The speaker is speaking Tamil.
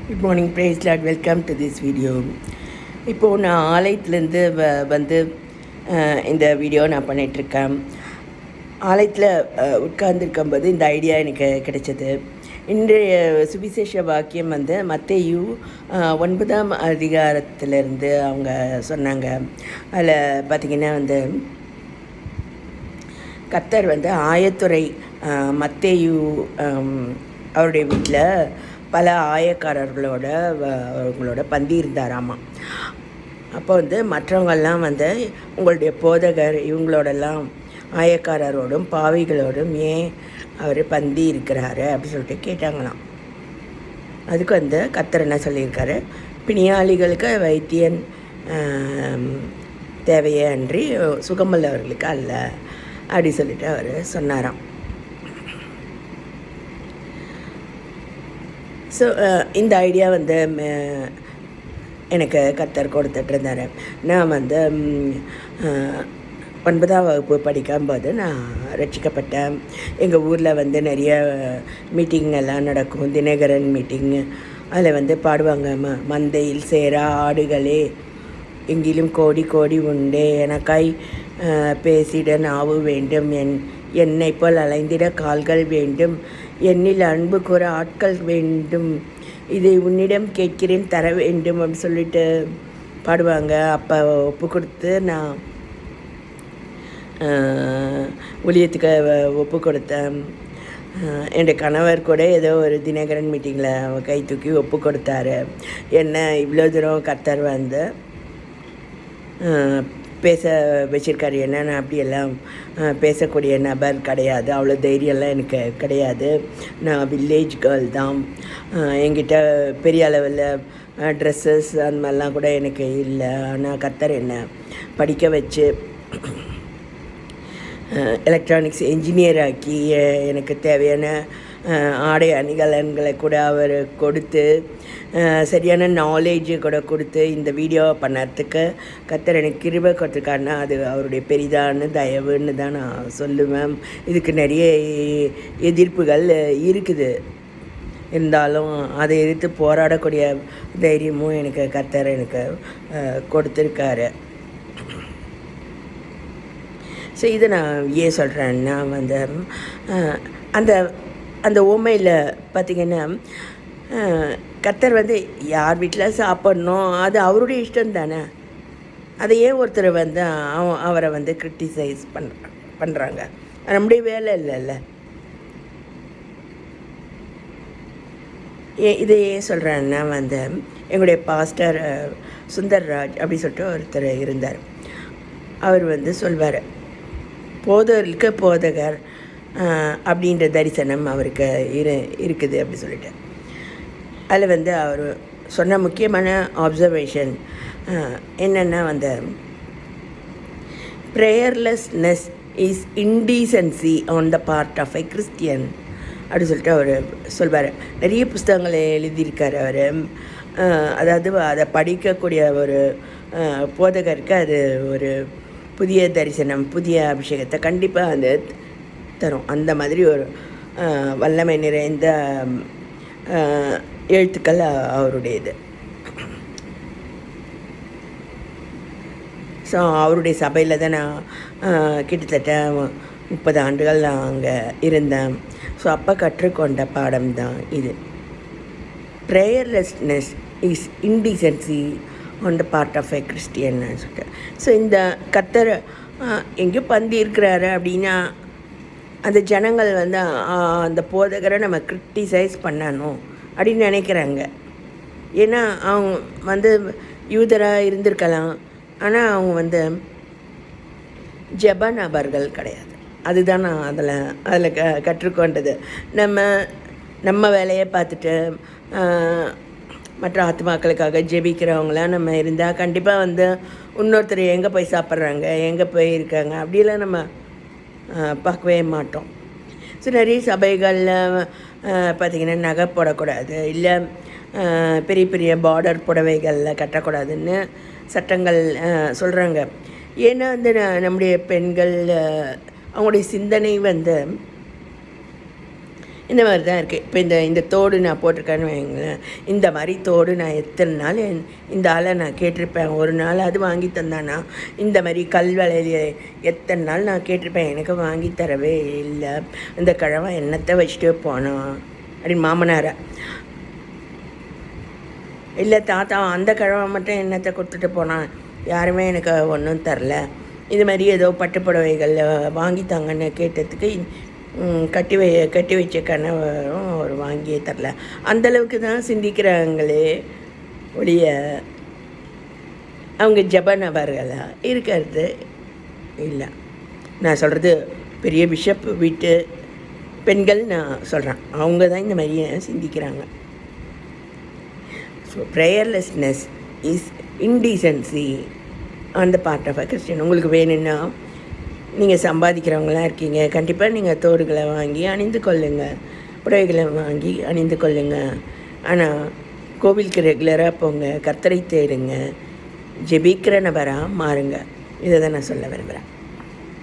Good morning, praise Lord. Welcome to this video. இப்போது நான் ஆலயத்துலேருந்து வந்து இந்த வீடியோ நான் பண்ணிகிட்ருக்கேன். ஆலயத்தில் உட்கார்ந்துருக்கும்போது இந்த ஐடியா எனக்கு கிடைச்சது. இன்றைய சுவிசேஷ வாக்கியம் வந்து மத்தேயு 9ஆம் அதிகாரத்திலேருந்து அவங்க சொன்னாங்க. அதில் பார்த்திங்கன்னா வந்து கர்த்தர் வந்து ஆயத்துறை மத்தேயு அவருடைய வீட்டில் பல ஆயக்காரர்களோட அவங்களோட பந்தி இருந்தாராமா. அப்போ வந்து மற்றவங்கள்லாம் வந்து உங்களுடைய போதகர் இவங்களோடலாம் ஆயக்காரரோடும் பாவிகளோடும் ஏன் அவர் பந்தி இருக்கிறாரு அப்படி சொல்லிட்டு கேட்டாங்களாம். அதுக்கு வந்து கர்த்தர் என்ன சொல்லியிருக்காரு, பிணியாளிகளுக்கு வைத்தியன் தேவையே அன்றி சுகமுள்ளவர்களுக்கு அல்ல அப்படி சொல்லிட்டு அவர் சொன்னாராம். ஸோ இந்த ஐடியா வந்து எனக்கு கர்த்தர் கொடுத்துட்டு இருந்தார். நான் வந்து 9ஆம் வகுப்பு படிக்கும்போது நான் ரட்சிக்கப்பட்டேன். எங்கள் ஊரில் வந்து நிறைய மீட்டிங் எல்லாம் நடக்கும், தினகரன் மீட்டிங். அதில் வந்து பாடுவாங்க, மந்தையில் சேரா ஆடுகளே எங்கிலும் கோடி கோடி உண்டே, எனக்காய் பேசிட நாவு வேண்டும், என்னை போல் அலைந்திட கால்கள் வேண்டும், என்னில் அன்பு கூற ஆட்கள் வேண்டும், இதை உன்னிடம் கேட்கிறேன் தர வேண்டும் அப்படின்னு சொல்லிட்டு பாடுவாங்க. அப்போ ஒப்பு கொடுத்து நான் ஊழியத்துக்கு ஒப்பு கொடுத்தேன். என்னுடைய கணவர் கூட ஏதோ ஒரு தினகரன் மீட்டிங்கில் கை தூக்கி ஒப்பு கொடுத்தாரு. என்ன இவ்வளோ தூரம் கர்த்தர் வந்து பேச வச்சுருக்காரு. என்ன நான் அப்படியெல்லாம் பேசக்கூடிய நபர் கிடையாது, அவ்வளோ தைரியம்லாம் எனக்கு கிடையாது. நான் வில்லேஜ் கேர்ள் தான். என்கிட்ட பெரிய அளவில் ட்ரெஸ்ஸஸ் அந்த மாதிரிலாம் கூட எனக்கு இல்லை. ஆனால் கர்த்தர் என்னை படிக்க வச்சு எலக்ட்ரானிக்ஸ் இன்ஜினியர் ஆக்கி எனக்கு தேவையான ஆடை அணிகலன்களை கூட அவர் கொடுத்து சரியான நாலேஜு கூட கொடுத்து இந்த வீடியோ பண்ணுறதுக்கு கர்த்தர் எனக்கு கிருபை கொடுத்துருக்காருன்னா அது அவருடைய பெரிதான தயவுன்னு தான் நான் சொல்லுவேன். இதுக்கு நிறைய எதிர்ப்புகள் இருக்குது, இருந்தாலும் அதை எதிர்த்து போராடக்கூடிய தைரியமும் எனக்கு கர்த்தர் எனக்கு கொடுத்துருக்காரு. ஸோ இதை நான் ஏன் சொல்கிறேன்னா வந்து அந்த அந்த ஓமையில் பார்த்திங்கன்னா கர்த்தர் வந்து யார் வீட்டில் சாப்பிட்ணும் அது அவருடைய இஷ்டம் தானே. அதை ஏன் ஒருத்தர் வந்து அவரை வந்து கிரிட்டிசைஸ் பண்ணுறாங்க? நம்முடைய வேலை இல்லைல்ல. இதை ஏன் சொல்கிறேன்னா வந்து எங்களுடைய பாஸ்டர் சுந்தர்ராஜ் அப்படி சொல்லிட்டு ஒருத்தர் இருந்தார். அவர் வந்து சொல்வார், போதகருக்கு போதகர் அப்படின்ற தரிசனம் அவருக்கு இருக்குது அப்படி சொல்லிட்டு. அதில் வந்து அவர் சொன்ன முக்கியமான ஆப்சர்வேஷன் என்னென்னா வந்து prayerlessness is indecency on the part of a Christian அப்படி சொல்லிட்டு அவர் சொல்வார். நிறைய புஸ்தகங்களை எழுதியிருக்கார் அவர். அதாவது அதை படிக்கக்கூடிய ஒரு போதகருக்கு அது ஒரு புதிய தரிசனம், புதிய அபிஷேகத்தை கண்டிப்பாக அது தரும். அந்த மாதிரி ஒரு வல்லமை நிறைந்த எழுத்துக்கள் அவருடையது. ஸோ அவருடைய சபையில் தான் நான் கிட்டத்தட்ட 30 ஆண்டுகள் நான் அங்கே இருந்தேன். ஸோ அப்போ கற்றுக்கொண்ட பாடம் தான் இது. Prayerlessness is indecency on the part of a கிறிஸ்டியன்னு சொல்லிட்டு. ஸோ இந்த கர்த்தர் எங்கேயோ பந்தி இருக்கிறாரு அப்படின்னா அந்த ஜனங்கள் வந்து அந்த போதகரை நம்ம கிரிட்டிசைஸ் பண்ணணும் அப்படின்னு நினைக்கிறாங்க. ஏன்னா அவங்க வந்து யூதராக இருந்திருக்கலாம், ஆனால் அவங்க வந்து ஜெப நபர்கள் கிடையாது. அதுதான் நான் அதில் கற்றுக்கொண்டது. நம்ம வேலையை பார்த்துட்டு மற்ற ஆத்மாக்களுக்காக ஜெபிக்கிறவங்களாம் நம்ம இருந்தால் கண்டிப்பாக வந்து இன்னொருத்தர் எங்கே போய் சாப்பிட்றாங்க, எங்கே போய் இருக்காங்க அப்படிலாம் நம்ம பார்க்கவே மாட்டோம். ஸோ நிறைய சபைகளில் பார்த்திங்கன்னா நகை போடக்கூடாது, இல்லை பெரிய பெரிய பார்டர் புடவைகளில் கட்டக்கூடாதுன்னு சட்டங்கள் சொல்கிறாங்க. ஏன்னா வந்து நம்முடைய பெண்கள் அவங்களுடைய சிந்தனை வந்து இந்த மாதிரி தான் இருக்குது. இப்போ இந்த தோடு நான் போட்டிருக்கேன்னு வைங்களேன், இந்த மாதிரி தோடு நான் எத்தனை நாள் இந்த ஆளை நான் கேட்டிருப்பேன். ஒரு நாள் அது வாங்கி தந்தானா, இந்த மாதிரி கல் வளையல் எத்தனை நாள் நான் கேட்டிருப்பேன், எனக்கு வாங்கி தரவே இல்லை. இந்த கிழமை எண்ணத்தை வச்சுட்டு போனான் அப்படின்னு மாமனாரை, இல்லை தாத்தா அந்த கிழமை மட்டும் எண்ணத்தை கொடுத்துட்டு போனான், யாருமே எனக்கு ஒன்றும் தரல. இது மாதிரி ஏதோ பட்டு புடவைகள் வாங்கித்தாங்கன்னு கேட்டதுக்கு கட்டி வச்ச கணவரும் அவர் வாங்கியே தரல. அந்தளவுக்கு தான் சிந்திக்கிறாங்களே ஒழிய அவங்க ஜபநபர்களாக இருக்கிறது இல்லை. நான் சொல்கிறது பெரிய பிஷப் வீட்டு பெண்கள் நான் சொல்கிறேன், அவங்க தான் இந்த மாதிரியே சிந்திக்கிறாங்க. So prayerlessness is indecency on the part of a Christian. உங்களுக்கு வேணும்னா நீங்கள் சம்பாதிக்கிறவங்களாம் இருக்கீங்க, கண்டிப்பாக நீங்கள் தோடுகளை வாங்கி அணிந்து கொள்ளுங்கள், புடவைகளை வாங்கி அணிந்து கொள்ளுங்கள். ஆனால் கோவிலுக்கு ரெகுலராக போங்க, கர்த்தரை தேடுங்க, ஜெபிக்கிற நபராக மாறுங்க. இதை தான் நான் சொல்ல விரும்புகிறேன்.